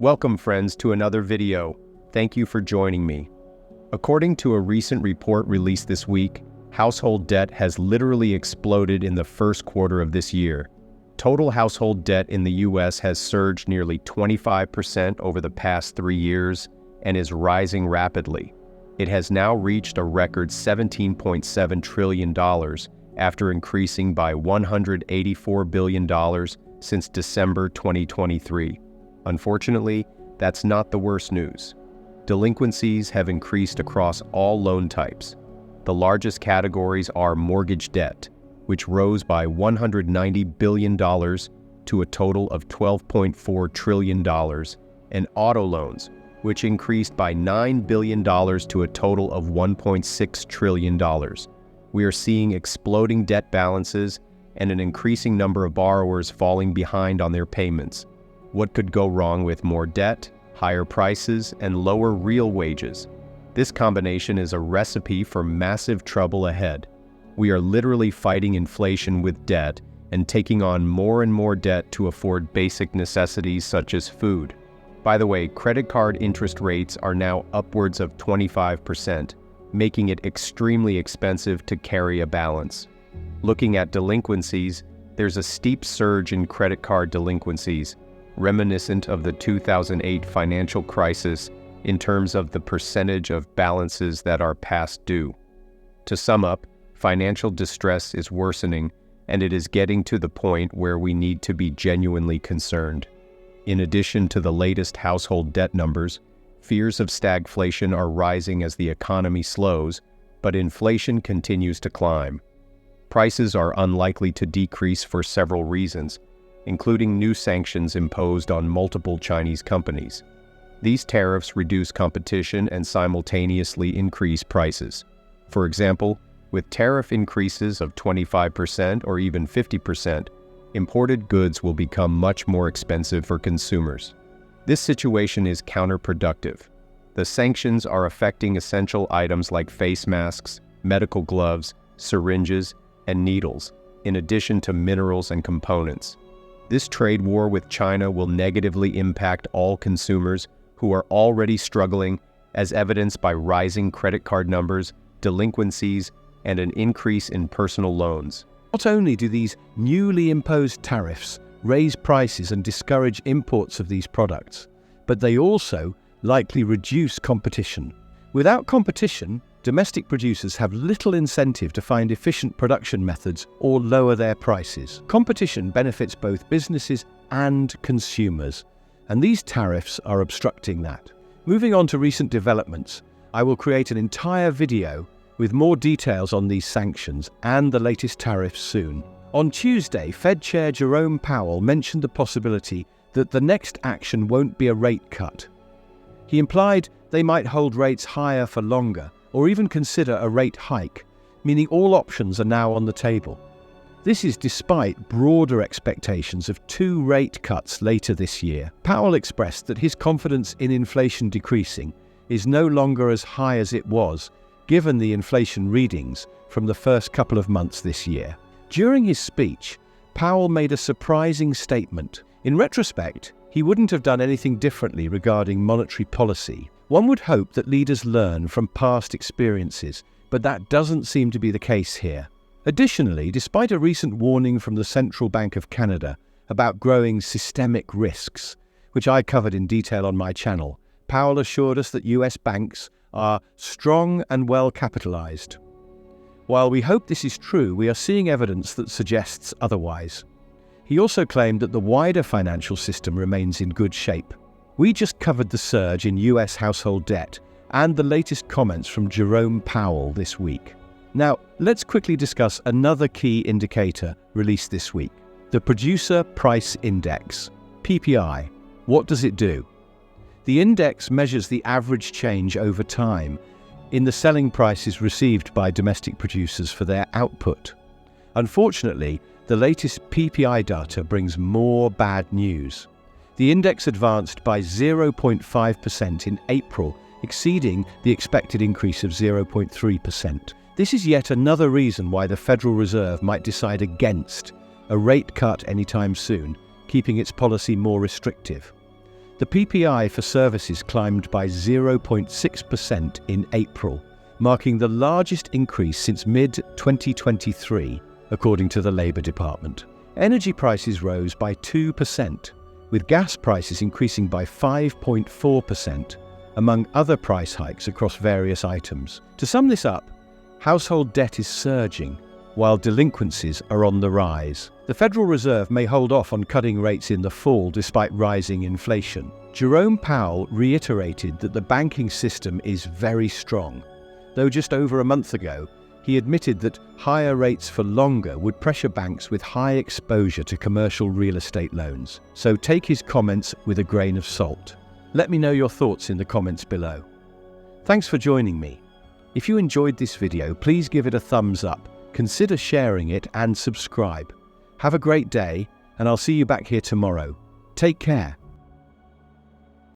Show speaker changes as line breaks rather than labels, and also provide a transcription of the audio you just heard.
Welcome friends to another video. Thank you for joining me. According to a recent report released this week, household debt has literally exploded in the first quarter of this year. Total household debt in the US has surged nearly 25% over the past 3 years and is rising rapidly. It has now reached a record $17.7 trillion after increasing by $184 billion since December 2023. Unfortunately, that's not the worst news. Delinquencies have increased across all loan types. The largest categories are mortgage debt, which rose by $190 billion to a total of $12.4 trillion, and auto loans, which increased by $9 billion to a total of $1.6 trillion. We are seeing exploding debt balances and an increasing number of borrowers falling behind on their payments. What could go wrong with more debt, higher prices, and lower real wages? This combination is a recipe for massive trouble ahead. We are literally fighting inflation with debt and taking on more and more debt to afford basic necessities such as food. By the way, credit card interest rates are now upwards of 25%, making it extremely expensive to carry a balance. Looking at delinquencies, there's a steep surge in credit card delinquencies, reminiscent of the 2008 financial crisis in terms of the percentage of balances that are past due. To sum up, financial distress is worsening, and it is getting to the point where we need to be genuinely concerned. In addition to the latest household debt numbers, fears of stagflation are rising as the economy slows, but inflation continues to climb. Prices are unlikely to decrease for several reasons, including new sanctions imposed on multiple Chinese companies. These tariffs reduce competition and simultaneously increase prices. For example, with tariff increases of 25% or even 50%, imported goods will become much more expensive for consumers. This situation is counterproductive. The sanctions are affecting essential items like face masks, medical gloves, syringes, and needles, in addition to minerals and components. This trade war with China will negatively impact all consumers who are already struggling, as evidenced by rising credit card numbers, delinquencies, and an increase in personal loans.
Not only do these newly imposed tariffs raise prices and discourage imports of these products, but they also likely reduce competition. Without competition, domestic producers have little incentive to find efficient production methods or lower their prices. Competition benefits both businesses and consumers, and these tariffs are obstructing that. Moving on to recent developments, I will create an entire video with more details on these sanctions and the latest tariffs soon. On Tuesday, Fed Chair Jerome Powell mentioned the possibility that the next action won't be a rate cut. He implied they might hold rates higher for longer, or even consider a rate hike, meaning all options are now on the table. This is despite broader expectations of 2 rate cuts later this year. Powell expressed that his confidence in inflation decreasing is no longer as high as it was, given the inflation readings from the first couple of months this year. During his speech, Powell made a surprising statement. In retrospect, he wouldn't have done anything differently regarding monetary policy. One would hope that leaders learn from past experiences, but that doesn't seem to be the case here. Additionally, despite a recent warning from the Central Bank of Canada about growing systemic risks, which I covered in detail on my channel, Powell assured us that US banks are strong and well capitalized. While we hope this is true, we are seeing evidence that suggests otherwise. He also claimed that the wider financial system remains in good shape. We just covered the surge in US household debt and the latest comments from Jerome Powell this week. Now, let's quickly discuss another key indicator released this week, the Producer Price Index, PPI. What does it do? The index measures the average change over time in the selling prices received by domestic producers for their output. Unfortunately, the latest PPI data brings more bad news. The index advanced by 0.5% in April, exceeding the expected increase of 0.3%. This is yet another reason why the Federal Reserve might decide against a rate cut anytime soon, keeping its policy more restrictive. The PPI for services climbed by 0.6% in April, marking the largest increase since mid-2023, according to the Labour Department. Energy prices rose by 2%, with gas prices increasing by 5.4%, among other price hikes across various items. To sum this up, household debt is surging, while delinquencies are on the rise. The Federal Reserve may hold off on cutting rates in the fall despite rising inflation. Jerome Powell reiterated that the banking system is very strong, though just over a month ago, he admitted that higher rates for longer would pressure banks with high exposure to commercial real estate loans. So take his comments with a grain of salt. Let me know your thoughts in the comments below. Thanks for joining me. If you enjoyed this video, please give it a thumbs up, consider sharing it and subscribe. Have a great day, and I'll see you back here tomorrow. Take care.